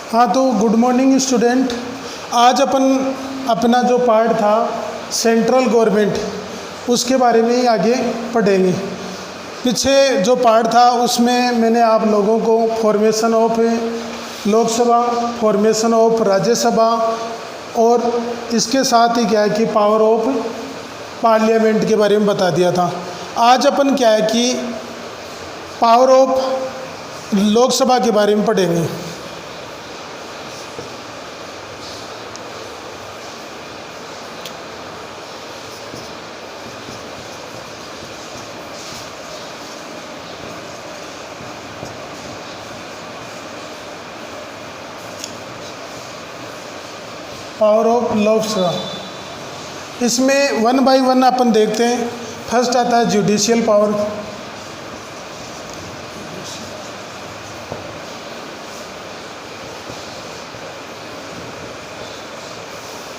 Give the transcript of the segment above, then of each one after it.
हाँ, तो good morning student. आज अपन अपना जो पार्ट था सेंट्रल गवर्नमेंट, उसके बारे में ही आगे पढ़ेंगे। पीछे जो पार्ट था उसमें मैंने आप लोगों को formation of Lok Sabha, formation of Rajya Sabha और इसके साथ ही क्या है कि पावर ऑफ पार्लियामेंट के बारे में बता दिया था। आज अपन क्या है कि पावर ऑफ लोकसभा के बारे में पढ़ेंगे। पावर ऑफ लोकसभा, इसमें वन बाय वन अपन देखते हैं। फर्स्ट आता है जुडिशियल पावर,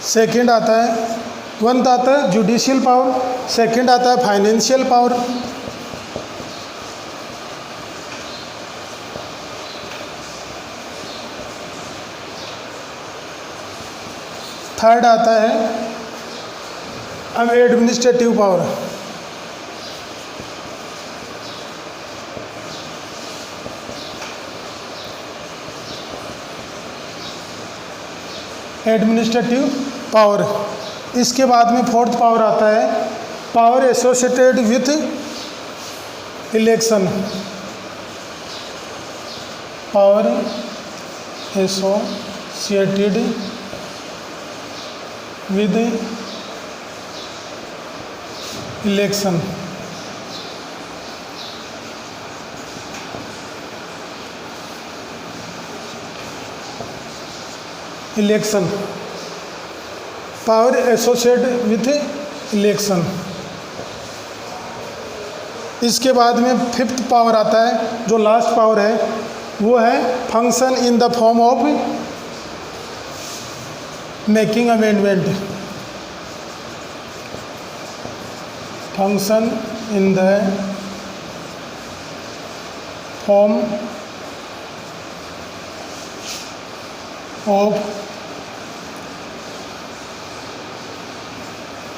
सेकंड आता है जुडिशियल पावर, सेकंड आता है फाइनेंशियल पावर, थर्ड आता है अब एडमिनिस्ट्रेटिव पावर, एडमिनिस्ट्रेटिव पावर। इसके बाद में फोर्थ पावर आता है power associated with election, power associated with election. Power associated with election. इसके बाद में फिफ्थ पावर आता है, जो लास्ट पावर है वो है function in the form of making amendment, function in the form of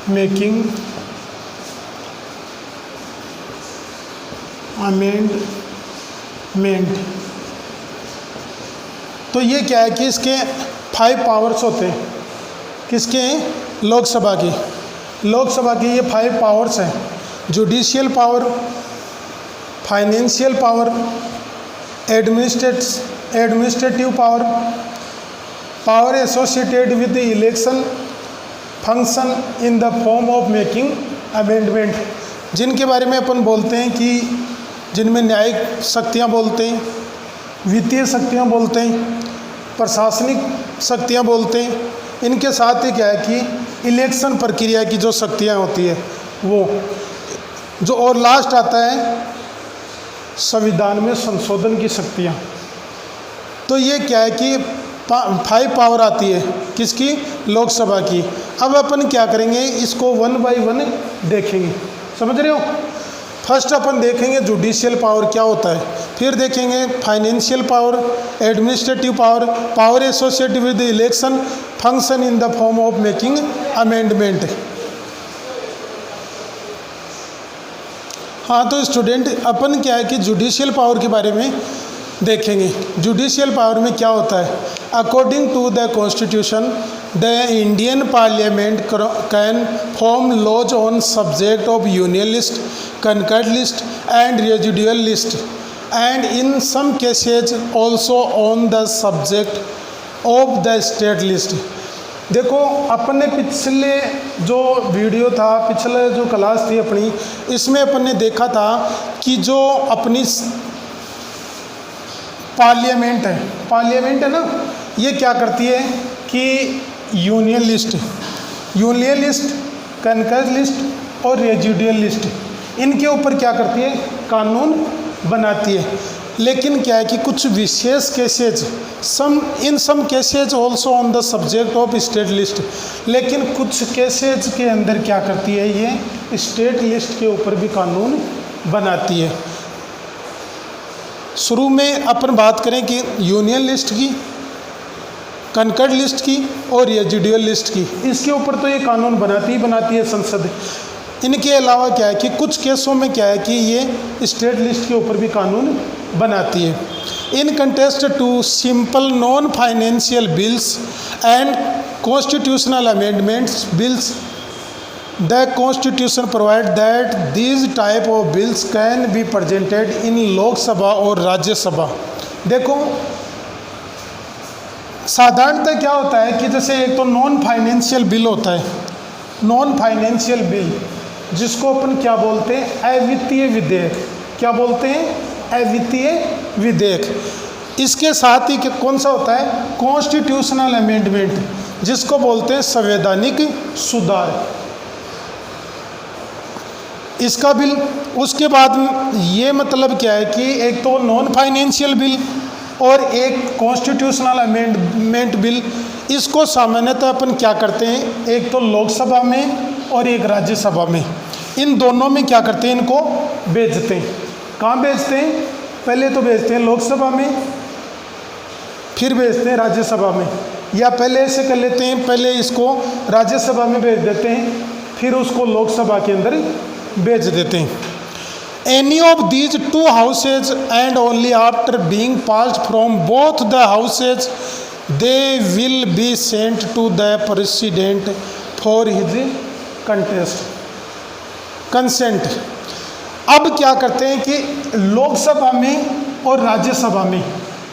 making amendment. तो ये क्या है कि इसके 5 पावर्स होते हैं। किसके? लोकसभा की। लोकसभा की ये 5 पावर्स हैं: judicial power, financial power, administrative power, power associated with the election, function in the form of making amendment. जिनके बारे में अपन बोलते हैं कि जिनमें न्यायिक शक्तियाँ बोलते हैं, वित्तीय शक्तियाँ बोलते हैं, प्रशासनिक शक्तियाँ बोलते हैं। इनके साथ ही क्या है कि इलेक्शन प्रक्रिया की जो शक्तियाँ होती है वो जो, और लास्ट आता है संविधान में संशोधन की शक्तियाँ। तो ये क्या है कि 5 पावर आती है किसकी? लोकसभा की। अब अपन क्या करेंगे, इसको वन बाय वन देखेंगे। समझ रहे हो? फर्स्ट अपन देखेंगे जुडिशियल पावर क्या होता है, फिर देखेंगे financial power, administrative power, power associated with election, function in the form of making amendment. हाँ, तो स्टूडेंट अपन क्या है कि जुडिशियल पावर के बारे में देखेंगे। जुडिशियल पावर में क्या होता है? According to the constitution the Indian parliament can form laws on subject of union list, concurrent list and residual list, and in some cases also on the subject of the state list। देखो, अपन ने पिछले जो video था, पिछले जो class थी अपनी, इसमें अपन ने देखा था कि जो अपनी पार्लियामेंट है ना, ये क्या करती है कि यूनियन लिस्ट, कंकरेंट लिस्ट और रेजिडुअल लिस्ट, इनके ऊपर क्या करती है? कानून बनाती है। लेकिन क्या है कि कुछ विशेष cases, in some cases also on the subject of state list, लेकिन कुछ केसेज के अंदर क्या करती है? ये स्टेट लिस्ट के ऊपर भी कानून बनाती है। शुरू में अपन बात करें कि यूनियन लिस्ट की, कनकर्ड लिस्ट की और रेजिडुअल लिस्ट की। इसके ऊपर तो ये कानून बनाती है संसद। इनके अलावा क्या है कि कुछ केसों में क्या है कि ये स्टेट लिस्ट के ऊपर भी कानून बनाती है। In contrast to simple non financial bills and constitutional amendments bills, the constitution provide that these type of bills can be presented in Lok Sabha और राज्यसभा। देखो साधारणतः क्या होता है कि जैसे एक तो नॉन फाइनेंशियल बिल होता है, नॉन फाइनेंशियल बिल जिसको अपन क्या बोलते हैं, अवित्तीय विधेयक। क्या बोलते हैं? अवित्तीय विधेयक। इसके साथ ही कौन सा होता है? कॉन्स्टिट्यूशनल अमेंडमेंट, जिसको बोलते हैं संवैधानिक सुधार, इसका बिल। उसके बाद ये मतलब क्या है कि एक तो नॉन फाइनेंशियल बिल और एक कॉन्स्टिट्यूशनल अमेंडमेंट बिल, इसको सामान्यतः अपन क्या करते हैं, एक तो लोकसभा में और एक राज्यसभा में, इन दोनों में क्या करते हैं, इनको भेजते हैं। कहाँ भेजते हैं? पहले तो भेजते हैं लोकसभा में, फिर भेजते हैं राज्यसभा में, या पहले ऐसे कर लेते हैं, पहले इसको राज्यसभा में भेज देते हैं, फिर उसको लोकसभा के अंदर भेज देते हैं। Any of these two houses and only after being passed from both the houses they will be sent to the president for his consent। अब क्या करते हैं कि लोकसभा में और राज्यसभा में,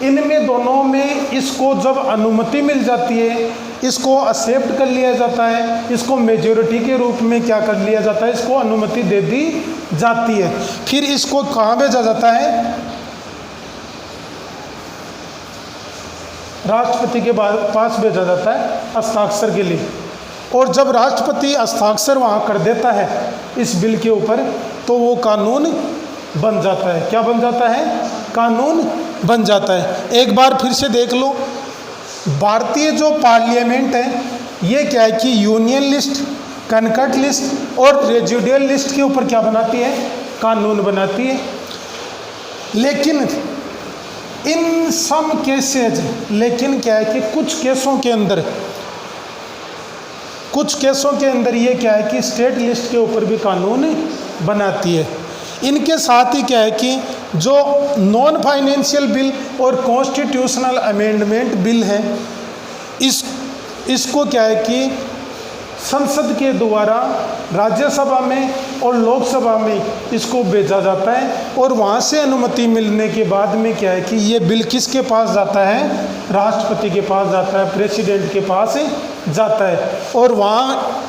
इनमें दोनों में इसको जब अनुमति मिल जाती है, इसको एक्सेप्ट कर लिया जाता है, इसको मेजॉरिटी के रूप में क्या कर लिया जाता है, इसको अनुमति दे दी जाती है, फिर इसको कहाँ भेजा जाता है? राष्ट्रपति के पास भेजा जाता है हस्ताक्षर के लिए। और जब राष्ट्रपति हस्ताक्षर वहाँ कर देता है इस बिल के ऊपर, तो वो कानून बन जाता है। क्या बन जाता है? कानून बन जाता है। एक बार फिर से देख लो, भारतीय जो पार्लियामेंट है ये क्या है कि यूनियन लिस्ट, कनकर्ड लिस्ट और रेजिडुअल लिस्ट के ऊपर क्या बनाती है? कानून बनाती है। लेकिन इन सम केसेज, लेकिन क्या है कि कुछ केसों के अंदर ये क्या है कि स्टेट लिस्ट के ऊपर भी कानून बनाती है। इनके साथ ही क्या है कि जो नॉन फाइनेंशियल बिल और कॉन्स्टिट्यूशनल अमेंडमेंट बिल है, इसको क्या है कि संसद के द्वारा राज्यसभा में और लोकसभा में इसको भेजा जाता है, और वहाँ से अनुमति मिलने के बाद में क्या है कि ये बिल किसके पास जाता है? राष्ट्रपति के पास जाता है, प्रेसिडेंट के पास जाता है, और वहाँ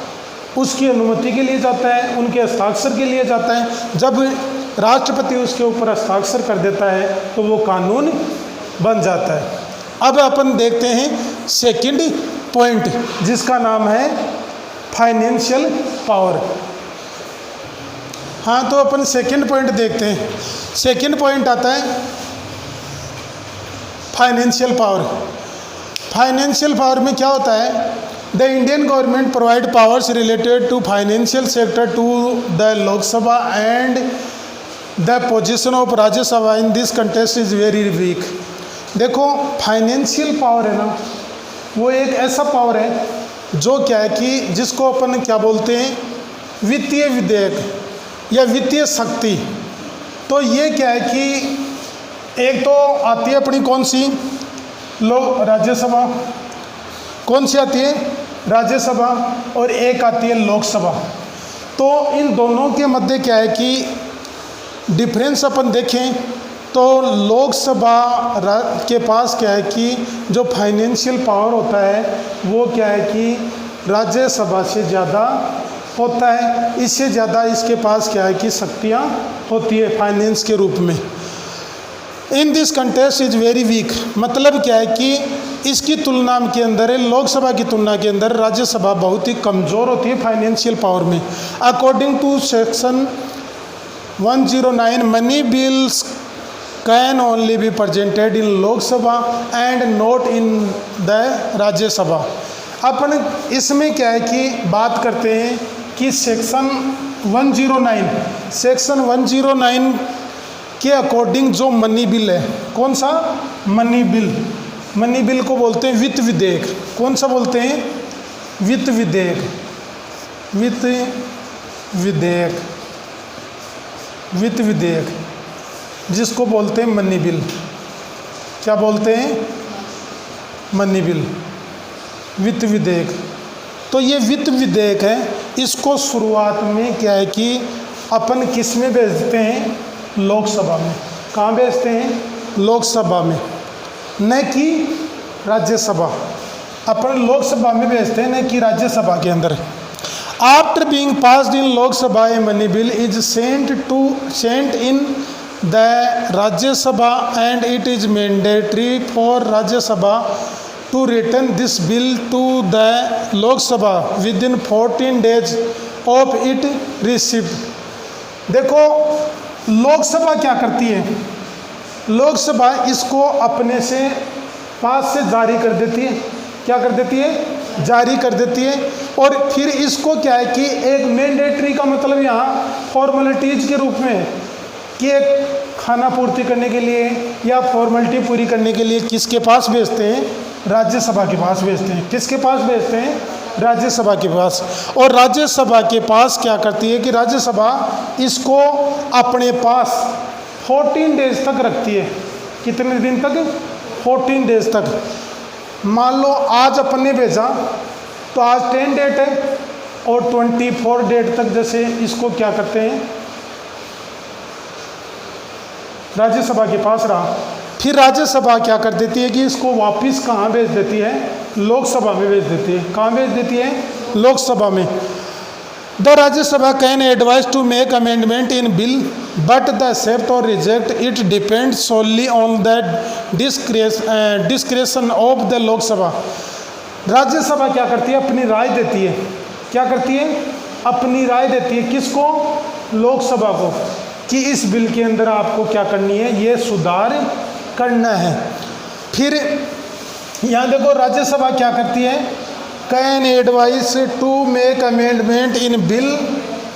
उसकी अनुमति के लिए जाता है, उनके हस्ताक्षर के लिए जाता है। जब राष्ट्रपति उसके ऊपर हस्ताक्षर कर देता है तो वो कानून बन जाता है। अब अपन देखते हैं सेकंड पॉइंट, जिसका नाम है फाइनेंशियल पावर। हाँ, तो अपन सेकंड पॉइंट देखते हैं। सेकंड पॉइंट आता है फाइनेंशियल पावर। फाइनेंशियल पावर में क्या होता है? The Indian government provide powers related to financial sector to the Lok Sabha and the position of Rajya Sabha in this contest is very weak. देखो फाइनेंशियल पावर है ना, वो एक ऐसा पावर है जो क्या है कि जिसको अपन क्या बोलते हैं? वित्तीय विधेयक या वित्तीय शक्ति। तो ये क्या है कि एक तो आती है अपनी कौन सी? राज्यसभा। कौन सी आती है? राज्यसभा। और एक आती है लोकसभा। तो इन दोनों के मध्य क्या है कि डिफरेंस अपन देखें तो लोकसभा के पास क्या है कि जो फाइनेंशियल पावर होता है वो क्या है कि राज्यसभा से ज़्यादा होता है। इससे ज़्यादा इसके पास क्या है कि शक्तियाँ होती है फाइनेंस के रूप में। इन this contest is very week, मतलब क्या है कि इसकी तुलना के अंदर, लोकसभा की तुलना के अंदर राज्यसभा बहुत ही कमज़ोर होती है फाइनेंशियल पावर में। According to section 109 money bills can only be presented in Lok Sabha and not in the Rajya Sabha. अपन इसमें क्या है कि बात करते हैं कि सेक्शन 109 के अकॉर्डिंग जो मनी बिल है, कौन सा? मनी बिल, मनी बिल को बोलते हैं वित्त विधेयक। कौन सा बोलते हैं? वित्त विधेयक। वित्त विधेयक, वित्त विधेयक जिसको बोलते हैं मनी बिल। क्या बोलते हैं? मनी बिल, वित्त विधेयक। तो ये वित्त विधेयक है, इसको शुरुआत में क्या है कि अपन किस में भेजते हैं? लोकसभा में। कहाँ भेजते हैं? लोकसभा में, न कि राज्यसभा। अपन लोकसभा में भेजते हैं, न कि राज्यसभा के अंदर। After being passed in Lok Sabha a money bill is sent in the Rajya Sabha and it is mandatory for Rajya Sabha to return this bill to the Lok Sabha within 14 days of it receipt। देखो लोकसभा क्या करती है? लोकसभा इसको अपने से पास से जारी कर देती है। क्या कर देती है? जारी कर देती है। और फिर इसको क्या है कि एक मैंडेटरी का मतलब यहाँ फॉर्मेलिटीज के रूप में कि एक खाना पूर्ति करने के लिए या फॉर्मेलिटी पूरी करने के लिए किसके पास भेजते हैं? राज्यसभा के पास भेजते हैं। किसके पास भेजते हैं? राज्यसभा के पास। और राज्यसभा के पास क्या करती है कि राज्यसभा इसको अपने पास 14 डेज तक रखती है। कितने दिन तक? 14 डेज तक। मान लो आज अपन ने भेजा तो आज 10 डेट है और 24 डेट तक जैसे इसको क्या करते हैं? राज्यसभा के पास रहा। फिर राज्यसभा क्या कर देती है कि इसको वापस कहाँ भेज देती है? लोकसभा में भेज देती है। कहाँ भेज देती है? लोकसभा में। The Rajya Sabha can advise to make amendment in bill but the accept or reject it depends only on the discretion of the Lok Sabha. Rajya Sabha क्या करती है? अपनी राय देती है। क्या करती है? अपनी राय देती है। किसको? लोकसभा को, कि इस बिल के अंदर आपको क्या करनी है? ये सुधार करना है। फिर यहाँ देखो राज्यसभा क्या करती है? Can advice to make amendment in bill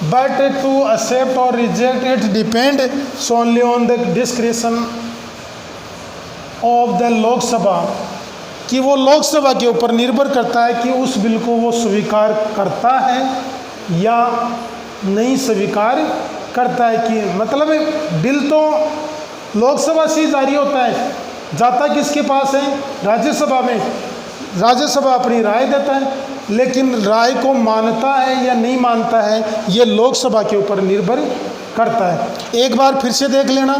but to accept or reject it depends only on the description of the Lok Sabha, कि वो लोकसभा के ऊपर निर्भर करता है कि उस बिल को वो स्वीकार करता है या नहीं स्वीकार करता है। कि मतलब बिल तो लोकसभा से जारी होता है, जाता किसके पास है? राज्यसभा में। राज्यसभा अपनी राय देता है, लेकिन राय को मानता है या नहीं मानता है ये लोकसभा के ऊपर निर्भर करता है। एक बार फिर से देख लेना।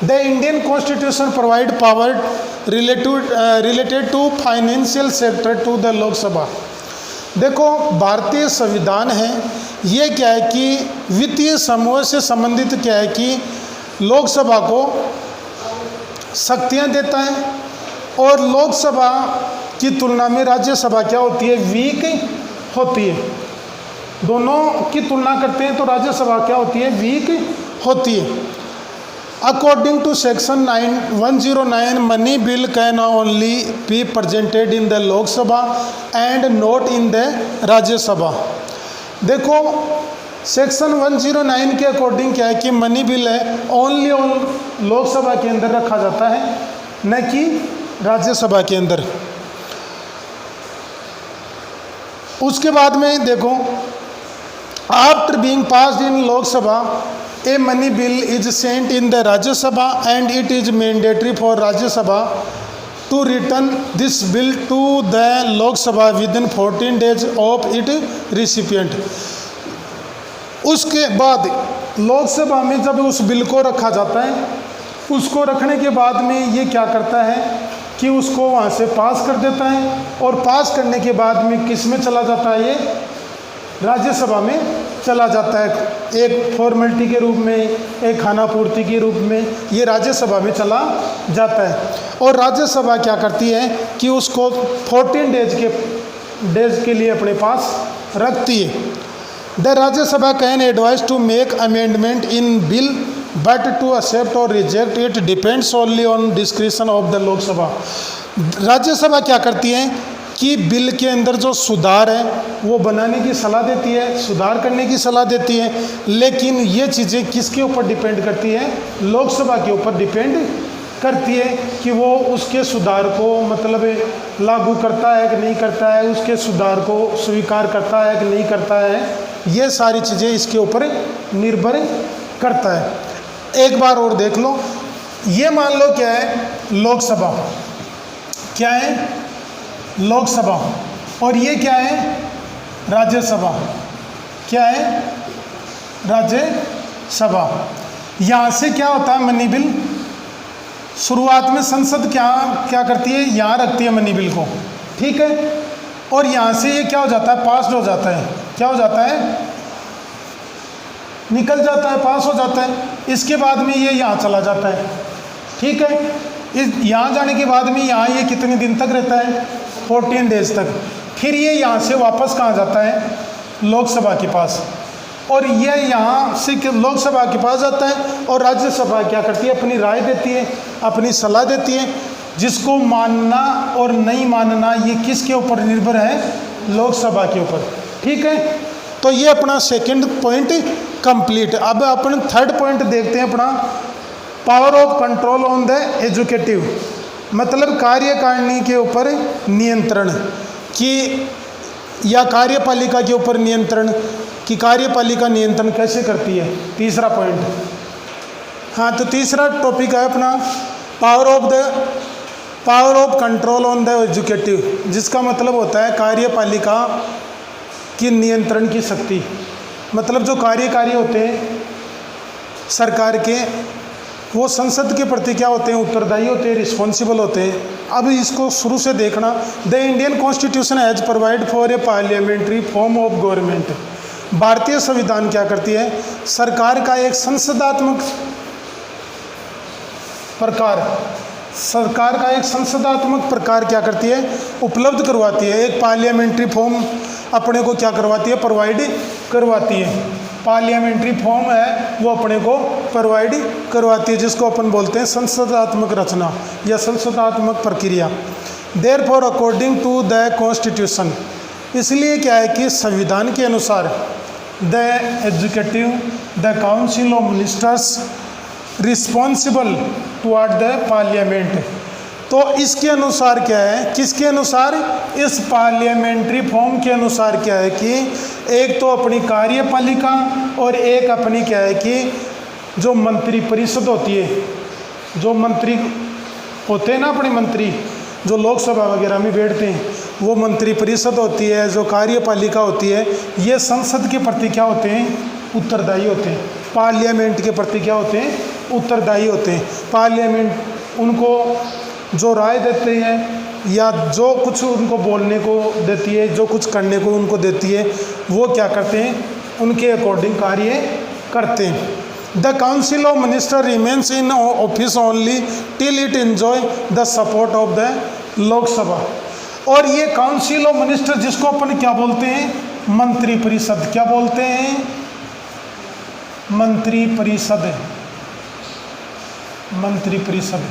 The Indian constitution provide power related to financial sector to the Lok Sabha. देखो भारतीय संविधान है, ये क्या है कि वित्तीय समूह से संबंधित क्या है कि लोकसभा को शक्तियाँ देता है। और लोकसभा की तुलना में राज्यसभा क्या होती है? वीक होती है। दोनों की तुलना करते हैं तो राज्यसभा क्या होती है? वीक होती है। According to section 109 money bill can only be presented in the Lok Sabha and not in the Rajya Sabha. देखो सेक्शन 109 के अकॉर्डिंग क्या है कि मनी बिल है ओनली लोकसभा के अंदर रखा जाता है, न कि राज्यसभा के अंदर। उसके बाद में देखो after being passed in Lok Sabha a money bill is sent in the Rajya Sabha and it is mandatory for Rajya Sabha to return this bill to the Lok Sabha within 14 days of it recipient. उसके बाद लोकसभा में जब उस बिल को रखा जाता है, उसको रखने के बाद में ये क्या करता है कि उसको वहाँ से पास कर देता है। और पास करने के बाद में किस में चला जाता है? ये राज्यसभा में चला जाता है। एक फॉर्मेलिटी के रूप में, एक खाना पूर्ति के रूप में ये राज्यसभा में चला जाता है। और राज्यसभा क्या करती है कि उसको 14 डेज के लिए अपने पास रखती है। The Rajya Sabha can advise to make amendment in bill but to accept or reject it depends only on description of the Lok Sabha. Rajya Sabha क्या करती है कि बिल के अंदर जो सुधार है वो बनाने की सलाह देती है, सुधार करने की सलाह देती है, लेकिन ये चीज़ें किसके ऊपर डिपेंड करती है? लोकसभा के ऊपर डिपेंड करती है कि वो उसके सुधार को मतलब लागू करता है कि नहीं करता है, उसके सुधार को स्वीकार करता है कि नहीं करता है, ये सारी चीज़ें इसके ऊपर निर्भर करता है। एक बार और देख लो, ये मान लो क्या है, लोकसभा, क्या है लोकसभा, और ये क्या है राज्यसभा, क्या है राज्यसभा। यहाँ से क्या होता है, मनी बिल शुरुआत में संसद क्या करती है, यहाँ रखती है मनी बिल को, ठीक है, और यहाँ से ये क्या हो जाता है, पास हो जाता है, क्या हो जाता है, निकल जाता है, पास हो जाता है। इसके बाद में ये यहाँ चला जाता है, ठीक है। इस यहाँ जाने के बाद में यहाँ ये कितने दिन तक रहता है, 14 डेज तक। फिर ये यहाँ से वापस कहाँ जाता है, लोकसभा के पास, और ये यहाँ से लोकसभा के पास जाता है, और राज्यसभा क्या करती है, अपनी राय देती है, अपनी सलाह देती है, जिसको मानना और नहीं मानना ये किसके ऊपर निर्भर है, लोकसभा के ऊपर, ठीक है। तो ये अपना सेकंड पॉइंट कंप्लीट। अब अपन थर्ड पॉइंट देखते हैं अपना, power of control on the educative, मतलब कार्यकारिणी के ऊपर नियंत्रण की, या कार्यपालिका के ऊपर नियंत्रण कि कार्यपालिका नियंत्रण कैसे करती है, तीसरा पॉइंट। हाँ, तो तीसरा टॉपिक है अपना power of control on the educative, जिसका मतलब होता है कार्यपालिका की नियंत्रण की शक्ति। मतलब जो कार्यकारी होते हैं सरकार के, वो संसद के प्रति क्या होते हैं, उत्तरदायी होते हैं, रिस्पॉन्सिबल होते हैं। अब इसको शुरू से देखना, the Indian constitution has provide for a parliamentary form of government. भारतीय संविधान क्या करती है, सरकार का एक संसदात्मक प्रकार क्या करती है, उपलब्ध करवाती है। एक पार्लियामेंट्री फॉर्म अपने को क्या करवाती है, प्रोवाइड करवाती है। पार्लियामेंट्री फॉर्म है वो अपने को प्रोवाइड करवाती है, जिसको अपन बोलते हैं संसदात्मक रचना या संसदात्मक प्रक्रिया। Therefore according to the constitution, इसलिए क्या है कि संविधान के अनुसार the executive the council of ministers responsible toward the parliament. तो इसके अनुसार क्या है, किसके अनुसार, इस पार्लियामेंट्री फॉर्म के अनुसार क्या है कि एक तो अपनी कार्यपालिका और एक अपनी क्या है कि जो मंत्री परिषद होती है, जो मंत्री होते हैं ना अपने मंत्री, जो लोकसभा वगैरह में बैठते हैं, वो मंत्री परिषद होती है, जो कार्यपालिका होती है, ये संसद के प्रति क्या होते हैं, उत्तरदायी होते हैं। पार्लियामेंट के प्रति क्या होते हैं, उत्तरदायी होते हैं। पार्लियामेंट उनको जो राय देते हैं या जो कुछ उनको बोलने को देती है, जो कुछ करने को उनको देती है, वो क्या करते हैं, उनके अकॉर्डिंग कार्य करते हैं। The council of minister remains in office only till it enjoy the support of the Lok Sabha. और ये काउंसिल ऑफ मिनिस्टर, जिसको अपन क्या बोलते हैं, मंत्री परिषद, क्या बोलते हैं, मंत्री परिषद, मंत्री परिषद,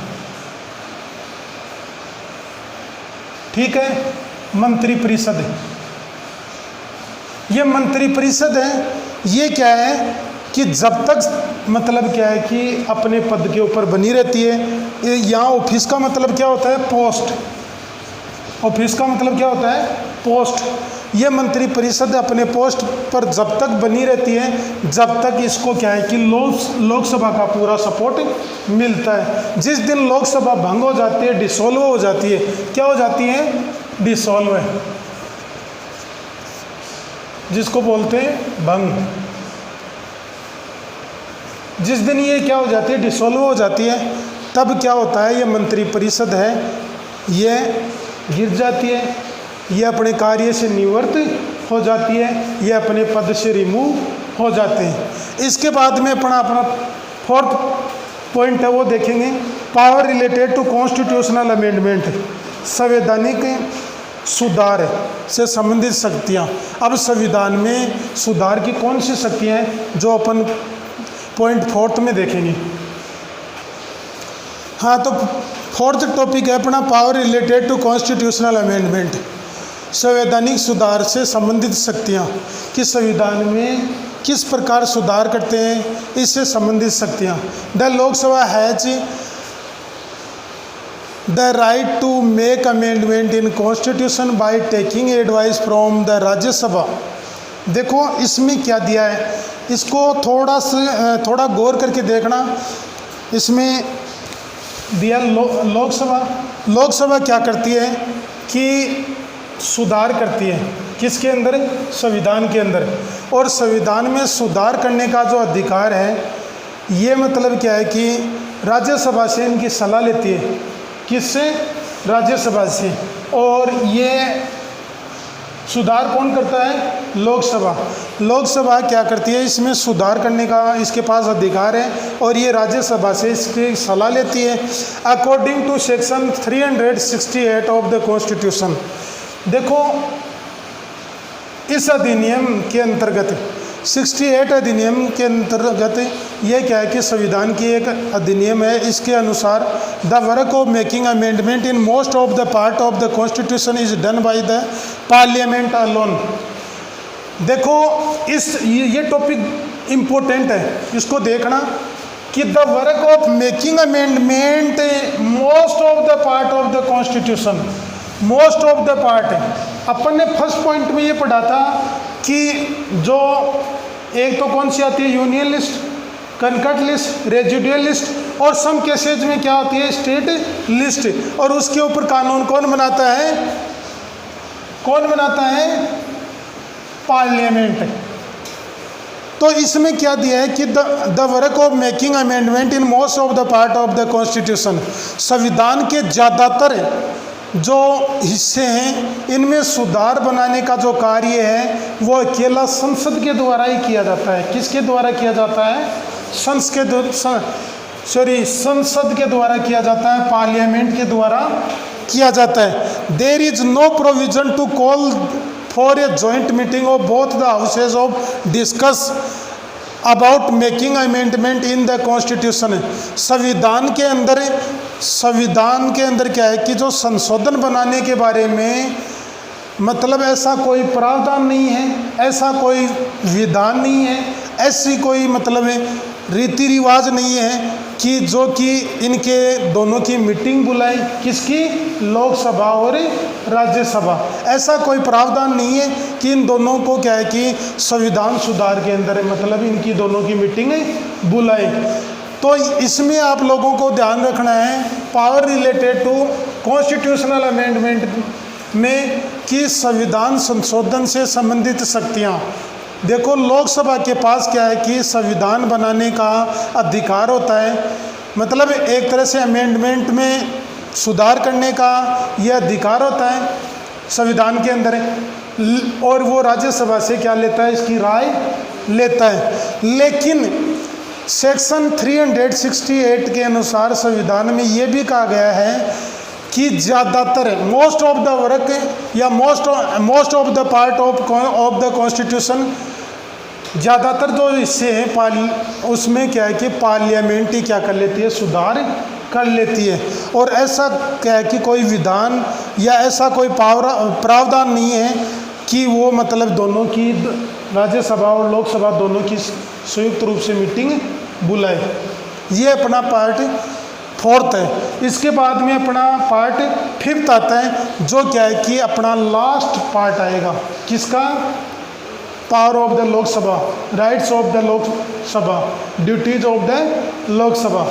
ठीक है, मंत्री परिषद। ये मंत्री परिषद है, ये क्या है कि जब तक मतलब क्या है कि अपने पद के ऊपर बनी रहती है। यहाँ ऑफिस का मतलब क्या होता है, पोस्ट। ऑफिस का मतलब क्या होता है, पोस्ट। ये मंत्री परिषद अपने पोस्ट पर जब तक बनी रहती है, जब तक इसको क्या है कि लोकसभा का पूरा सपोर्ट मिलता है। जिस दिन लोकसभा भंग हो जाती है, डिसॉल्व हो जाती है, क्या हो जाती है, डिसॉल्व है, जिसको बोलते हैं भंग। जिस दिन ये क्या हो जाती है, डिसॉल्व हो जाती है, तब क्या होता है, ये मंत्री परिषद है, ये गिर जाती है, ये अपने कार्य से निवृत्त हो जाती है, ये अपने पद से रिमूव हो जाते हैं। इसके बाद में अपना फोर्थ पॉइंट है वो देखेंगे, power related to constitutional amendment, संवैधानिक सुधार से संबंधित शक्तियाँ। अब संविधान में सुधार की कौन सी शक्तियाँ हैं, जो अपन पॉइंट फोर्थ में देखेंगे। हाँ, तो फोर्थ टॉपिक है अपना power related to constitutional amendment, संवैधानिक सुधार से संबंधित शक्तियाँ, कि संविधान में किस प्रकार सुधार करते हैं, इससे संबंधित शक्तियाँ। The Lok Sabha has the right to make amendment in constitution by taking advice from the Rajya Sabha. देखो इसमें क्या दिया है, इसको थोड़ा गौर करके देखना। इसमें दिया लोकसभा क्या करती है कि सुधार करती है, किसके अंदर? संविधान के अंदर। और संविधान में सुधार करने का जो अधिकार है, ये मतलब क्या है कि राज्यसभा से इनकी सलाह लेती है। किससे? राज्यसभा से। और ये सुधार कौन करता है? लोकसभा क्या करती है? इसमें सुधार करने का इसके पास अधिकार है और ये राज्यसभा से इसकी सलाह लेती है according to section 368 of the constitution. देखो इस अधिनियम के अंतर्गत 68 अधिनियम के अंतर्गत ये क्या है कि संविधान की एक अधिनियम है। इसके अनुसार the work of making amendment in most of the part of the constitution is done by the parliament alone. देखो ये टॉपिक इम्पोर्टेंट है, इसको देखना कि the work of making amendment most of the part of the constitution, most of the part. अपन ने first point में ये पढ़ा था कि जो एक तो कौन सी आती है? Union list, concurrent list, residual list, और सम केसेज में क्या होती है? State list. और उसके ऊपर कानून कौन बनाता है? पार्लियामेंट। तो इसमें क्या दिया है कि the work of making amendment in most of the part of the constitution, संविधान के ज़्यादातर जो हिस्से हैं इनमें सुधार बनाने का जो कार्य है वो अकेला संसद के द्वारा ही किया जाता है। किसके द्वारा किया जाता है? संसद के द्वारा किया जाता है, पार्लियामेंट के द्वारा किया जाता है। There is no provision to call for a joint meeting of both the houses of discuss about making amendment in the constitution. संविधान के अंदर क्या है कि जो संशोधन बनाने के बारे में मतलब ऐसा कोई प्रावधान नहीं है, ऐसा कोई विधान नहीं है, ऐसी कोई मतलब रीति रिवाज नहीं है कि जो कि इनके दोनों की मीटिंग बुलाई। किसकी? लोकसभा और राज्यसभा। ऐसा कोई प्रावधान नहीं है कि इन दोनों को क्या है कि संविधान सुधार के अंदर मतलब इनकी दोनों की मीटिंग बुलाई। तो इसमें आप लोगों को ध्यान रखना है power related to constitutional amendment में कि संविधान संशोधन से संबंधित शक्तियाँ। देखो लोकसभा के पास क्या है कि संविधान बनाने का अधिकार होता है, मतलब एक तरह से अमेंडमेंट में सुधार करने का यह अधिकार होता है संविधान के अंदर, और वो राज्यसभा से क्या लेता है? इसकी राय लेता है। लेकिन सेक्शन 368 के अनुसार संविधान में ये भी कहा गया है कि ज़्यादातर मोस्ट ऑफ द वर्क या most of the part of the constitution, ज़्यादातर जो हिस्से हैं उसमें क्या है कि पार्लियामेंट ही क्या कर लेती है? सुधार कर लेती है। और ऐसा क्या है कि कोई विधान या ऐसा कोई प्रावधान नहीं है कि वो मतलब दोनों की राज्यसभा और लोकसभा दोनों की संयुक्त रूप से मीटिंग बुलाए। ये अपना पार्ट 4th है। इसके बाद में अपना पार्ट 5th आता है जो क्या है कि अपना लास्ट पार्ट आएगा। किसका? Power of the Lok Sabha, rights of the Lok Sabha, duties of the Lok Sabha.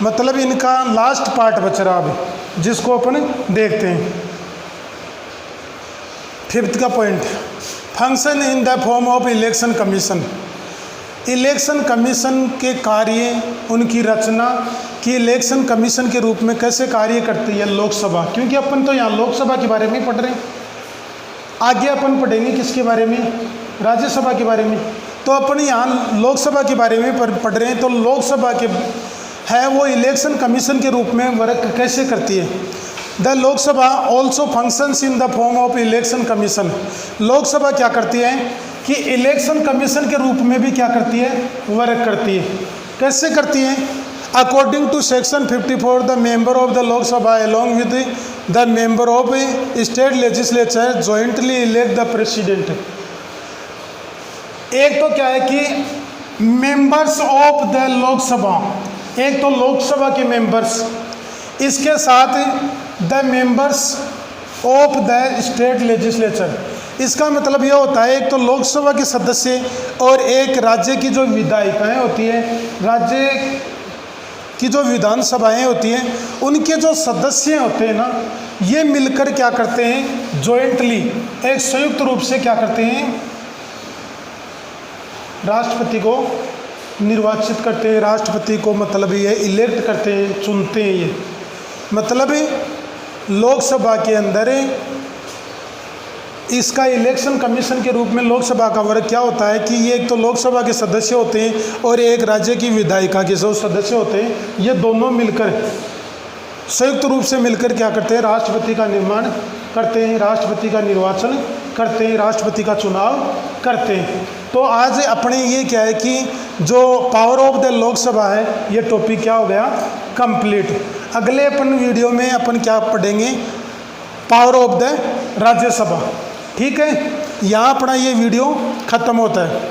मतलब इनका लास्ट पार्ट बच रहा अभी, जिसको अपन देखते हैं। 5th का point, function in the form of election commission. Election commission के कार्य, उनकी रचना कि इलेक्शन कमीशन के रूप में कैसे कार्य करती है लोकसभा, क्योंकि अपन तो यहाँ लोकसभा के बारे में पढ़ रहे हैं, आगे अपन पढ़ेंगे किसके बारे में? राज्यसभा के बारे में। तो अपन यहाँ लोकसभा के बारे में पढ़ रहे हैं, तो लोकसभा के है वो इलेक्शन कमीशन के रूप में वर्क कैसे करती है। The Lok Sabha also functions in the form of election commission. Lok Sabha क्या करती है कि इलेक्शन कमीशन के रूप में भी क्या करती है? वर्क करती है। कैसे करती है? According to section 54 the member of the Lok Sabha along with the member of state legislature jointly elect the president. एक तो क्या है कि मेंबर्स ऑफ द लोकसभा, एक तो लोकसभा के मेंबर्स, इसके साथ the members of the state legislature. इसका मतलब यह होता है एक तो लोकसभा के सदस्य और एक राज्य की जो विधायिकाएं होती है, राज्य की जो विधानसभाएं होती हैं, उनके जो सदस्य होते हैं ना, ये मिलकर क्या करते हैं, जॉइंटली एक संयुक्त रूप से क्या करते हैं, राष्ट्रपति को निर्वाचित करते हैं। राष्ट्रपति को मतलब ये इलेक्ट करते हैं, चुनते हैं। ये मतलब लोकसभा के अंदर इसका इलेक्शन कमीशन के रूप में लोकसभा का वर्क क्या होता है कि ये एक तो लोकसभा के सदस्य होते हैं और एक राज्य की विधायिका के जो सदस्य होते हैं, ये दोनों मिलकर संयुक्त रूप से मिलकर क्या करते हैं, राष्ट्रपति का निर्माण करते हैं, राष्ट्रपति का निर्वाचन करते हैं, राष्ट्रपति का चुनाव करते हैं। तो आज अपने ये क्या है कि जो पावर ऑफ द लोकसभा है, ये टॉपिक क्या हो गया, कंप्लीट। अगले अपन वीडियो में अपन क्या पढ़ेंगे, पावर ऑफ द राज्यसभा। ठीक है, यहाँ अपना ये वीडियो खत्म होता है।